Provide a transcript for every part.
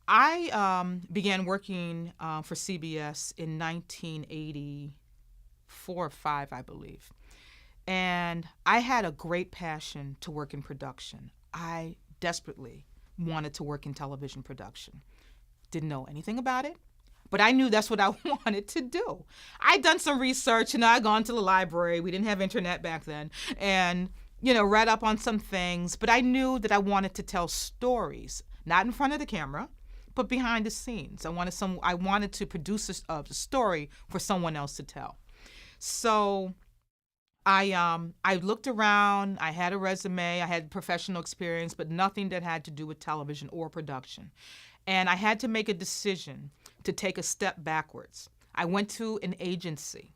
I began working for CBS in 1984 or 5, I believe. And I had a great passion to work in production. I desperately wanted to work in television production. Didn't know anything about it, but I knew that's what I wanted to do. I'd done some research and I'd gone to the library. We didn't have internet back then. And, read up on some things, but I knew that I wanted to tell stories, not in front of the camera, but behind the scenes. I wanted to produce a story for someone else to tell. So I looked around. I had a resume. I had professional experience, but nothing that had to do with television or production. And I had to make a decision to take a step backwards. I went to an agency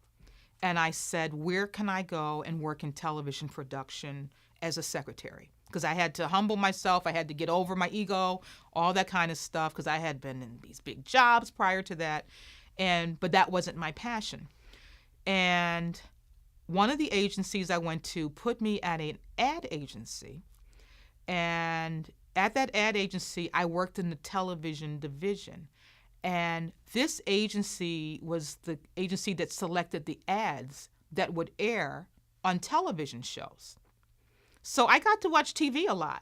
and I said, where can I go and work in television production as a secretary? Because I had to humble myself. I had to get over my ego, all that kind of stuff, because I had been in these big jobs prior to that. But that wasn't my passion. And one of the agencies I went to put me at an ad agency. And at that ad agency, I worked in the television division. And this agency was the agency that selected the ads that would air on television shows. So I got to watch TV a lot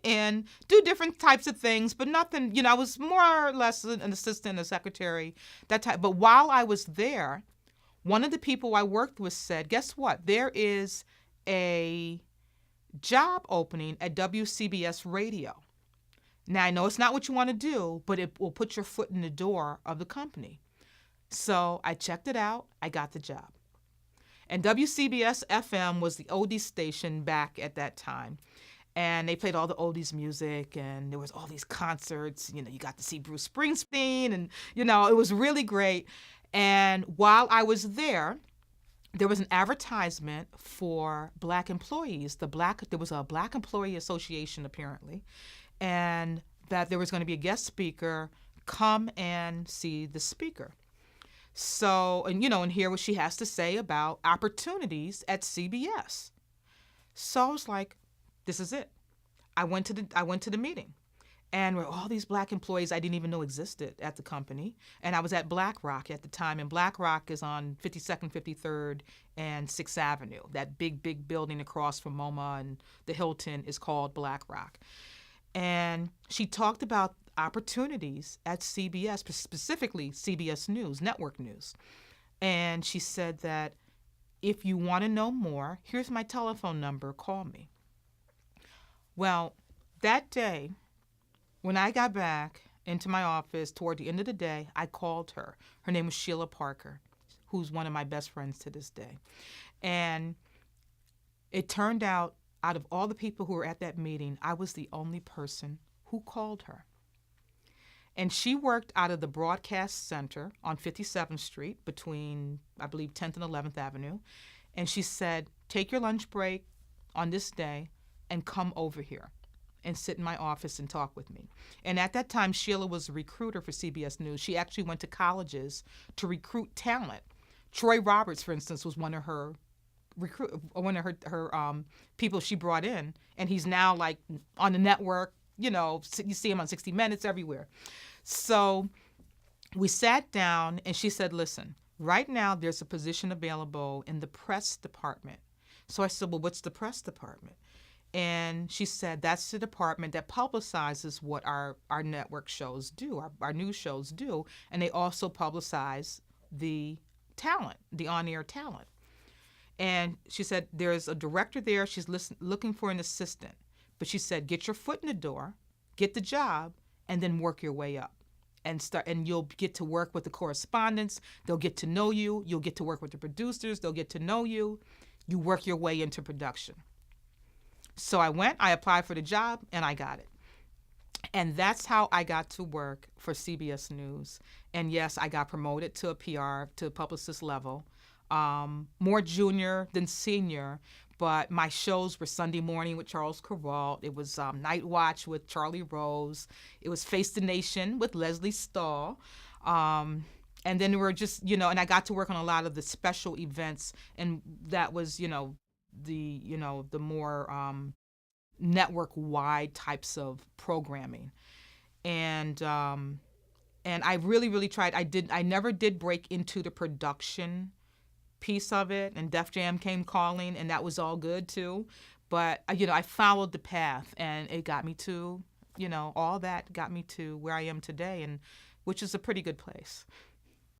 and do different types of things, but nothing, I was more or less an assistant, a secretary, that type. But while I was there, one of the people I worked with said, guess what? There is a job opening at WCBS Radio. Now, I know it's not what you want to do, but it will put your foot in the door of the company. So I checked it out. I got the job. And WCBS FM was the oldies station back at that time. And they played all the oldies music, and there was all these concerts. You got to see Bruce Springsteen, and, it was really great. And while I was there was an advertisement for Black employees. There was a Black Employee Association, apparently, and that there was going to be a guest speaker. Come and see the speaker. So, and hear what she has to say about opportunities at CBS. So I was like, this is it. I went to the meeting. And there were all these Black employees I didn't even know existed at the company. And I was at Black Rock at the time. And Black Rock is on 52nd, 53rd, and 6th Avenue. That big, big building across from MoMA and the Hilton is called Black Rock. And she talked about opportunities at CBS, specifically CBS News, network news. And she said that if you want to know more, here's my telephone number, call me. Well, that day, when I got back into my office toward the end of the day, I called her. Her name was Sheila Parker, who's one of my best friends to this day. And it turned out of all the people who were at that meeting, I was the only person who called her. And she worked out of the broadcast center on 57th Street between, I believe, 10th and 11th Avenue. And she said, take your lunch break on this day and come over here and sit in my office and talk with me. And at that time, Sheila was a recruiter for CBS News. She actually went to colleges to recruit talent. Troy Roberts, for instance, was one of her people she brought in, and he's now like on the network. You see him on 60 Minutes everywhere. So we sat down, and she said, listen, right now there's a position available in the press department. So I said, well, what's the press department? And she said, that's the department that publicizes what our network shows do, our news shows do, and they also publicize the talent, the on-air talent. And she said, there's a director there. She's looking for an assistant. But she said, get your foot in the door, get the job, and then work your way up. And you'll get to work with the correspondents. They'll get to know you. You'll get to work with the producers. They'll get to know you. You work your way into production. So I applied for the job, and I got it. And that's how I got to work for CBS News. And yes, I got promoted to a PR, to a publicist level. More junior than senior, but my shows were Sunday Morning with Charles Kowalt. It was Night Watch with Charlie Rose. It was Face the Nation with Leslie Stahl. And then we were just, and I got to work on a lot of the special events, and that was, the more network-wide types of programming. and I really, really tried. I never did break into the production piece of it, and Def Jam came calling, and that was all good too. But I followed the path, and it got me to, all that got me to where I am today, and which is a pretty good place.